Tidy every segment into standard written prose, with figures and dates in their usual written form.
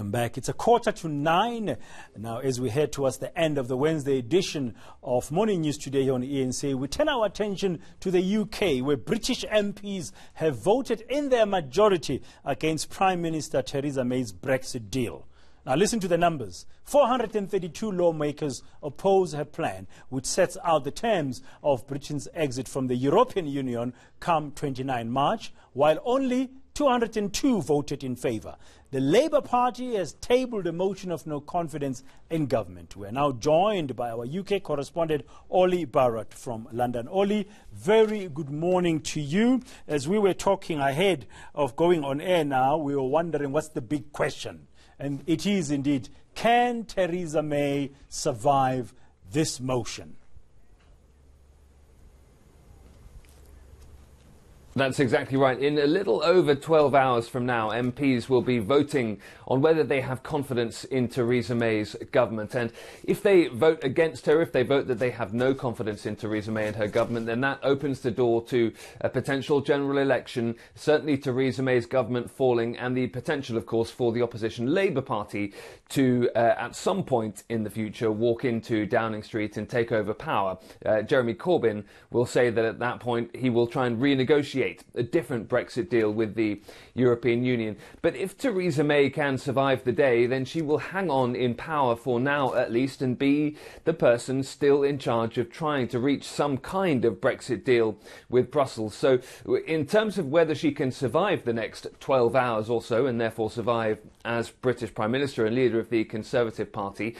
Welcome back. It's 8:45 now as we head towards the end of the Wednesday edition of Morning News Today on ENC. We turn our attention to the UK, where British MPs have voted in their majority against Prime Minister Theresa May's Brexit deal. Now listen to the numbers. 432 lawmakers oppose her plan, which sets out the terms of Britain's exit from the European Union come 29 March, while only 202 voted in favour. The Labour Party has tabled a motion of no confidence in government. We are now joined by our UK correspondent, Olly Barratt from London. Olly, very good morning to you. As we were talking ahead of going on air now, we were wondering what's the big question. And it is indeed, can Theresa May survive this motion? That's exactly right. In a little over 12 hours from now, MPs will be voting on whether they have confidence in Theresa May's government. And if they vote against her, if they vote that they have no confidence in Theresa May and her government, then that opens the door to a potential general election, certainly Theresa May's government falling, and the potential, of course, for the opposition Labour Party to, at some point in the future, walk into Downing Street and take over power. Jeremy Corbyn will say that at that point he will try and renegotiate a different Brexit deal with the European Union. But if Theresa May can survive the day, then she will hang on in power for now at least and be the person still in charge of trying to reach some kind of Brexit deal with Brussels. So in terms of whether she can survive the next 12 hours or so, and therefore survive as British Prime Minister and leader of the Conservative Party,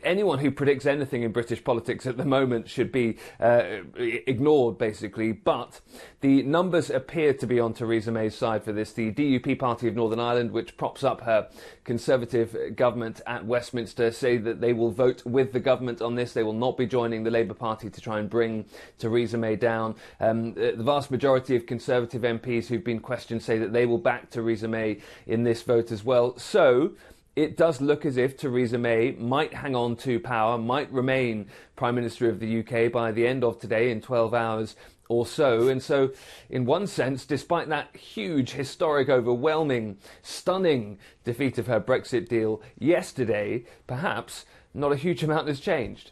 anyone who predicts anything in British politics at the moment should be ignored, basically. But the numbers appear to be on Theresa May's side for this. The DUP party of Northern Ireland, which props up her Conservative government at Westminster, say that they will vote with the government on this. They will not be joining the Labour Party to try and bring Theresa May down. The vast majority of Conservative MPs who've been questioned say that they will back Theresa May in this vote as well. So it does look as if Theresa May might hang on to power, might remain Prime Minister of the UK by the end of today in 12 hours or so. And so, in one sense, despite that huge, historic, overwhelming, stunning defeat of her Brexit deal yesterday, perhaps not a huge amount has changed.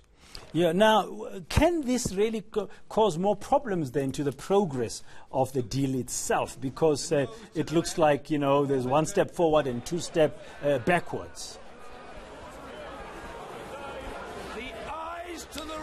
Yeah, now, can this really cause more problems then to the progress of the deal itself? Because it looks like, you know, there's one step forward and two steps backwards.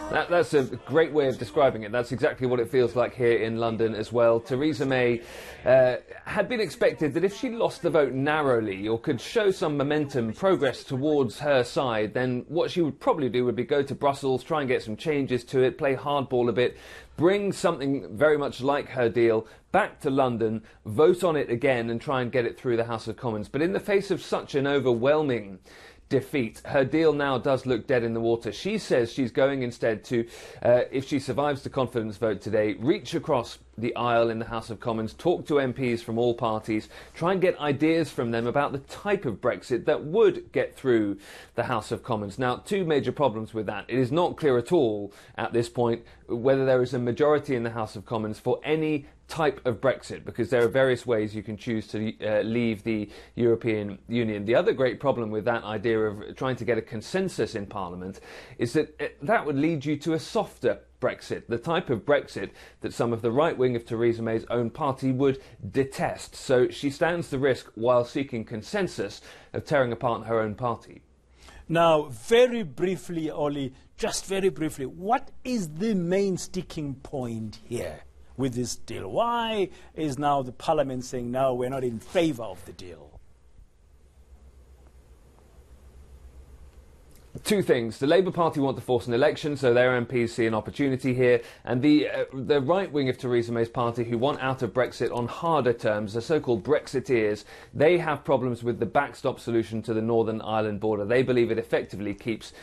That's a great way of describing it. That's exactly what it feels like here in London as well. Theresa May had been expected that if she lost the vote narrowly or could show some momentum, progress towards her side, then what she would probably do would be go to Brussels, try and get some changes to it, play hardball a bit, bring something very much like her deal back to London, vote on it again and try and get it through the House of Commons. But in the face of such an overwhelming defeat, her deal now does look dead in the water. She says she's going instead to, if she survives the confidence vote today, reach across the aisle in the House of Commons, talk to MPs from all parties, try and get ideas from them about the type of Brexit that would get through the House of Commons. Now, two major problems with that. It is not clear at all at this point whether there is a majority in the House of Commons for any type of Brexit, because there are various ways you can choose to leave the European Union. The other great problem with that idea of trying to get a consensus in Parliament is that that would lead you to a softer Brexit, the type of Brexit that some of the right wing of Theresa May's own party would detest. So she stands the risk, while seeking consensus, of tearing apart her own party. Now, very briefly, Olly, just very briefly, what is the main sticking point here with this deal? Why is now the Parliament saying, no, we're not in favour of the deal? Two things. The Labour Party want to force an election, so their MPs see an opportunity here. And the right wing of Theresa May's party, who want out of Brexit on harder terms, the so-called Brexiteers, they have problems with the backstop solution to the Northern Ireland border. They believe it effectively keeps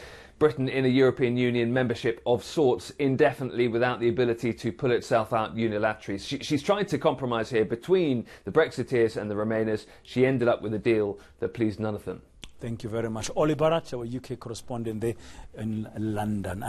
Britain in a European Union membership of sorts indefinitely without the ability to pull itself out unilaterally. She's trying to compromise here between the Brexiteers and the Remainers. She ended up with a deal that pleased none of them. Thank you very much. Olly Barratt, our UK correspondent there in London.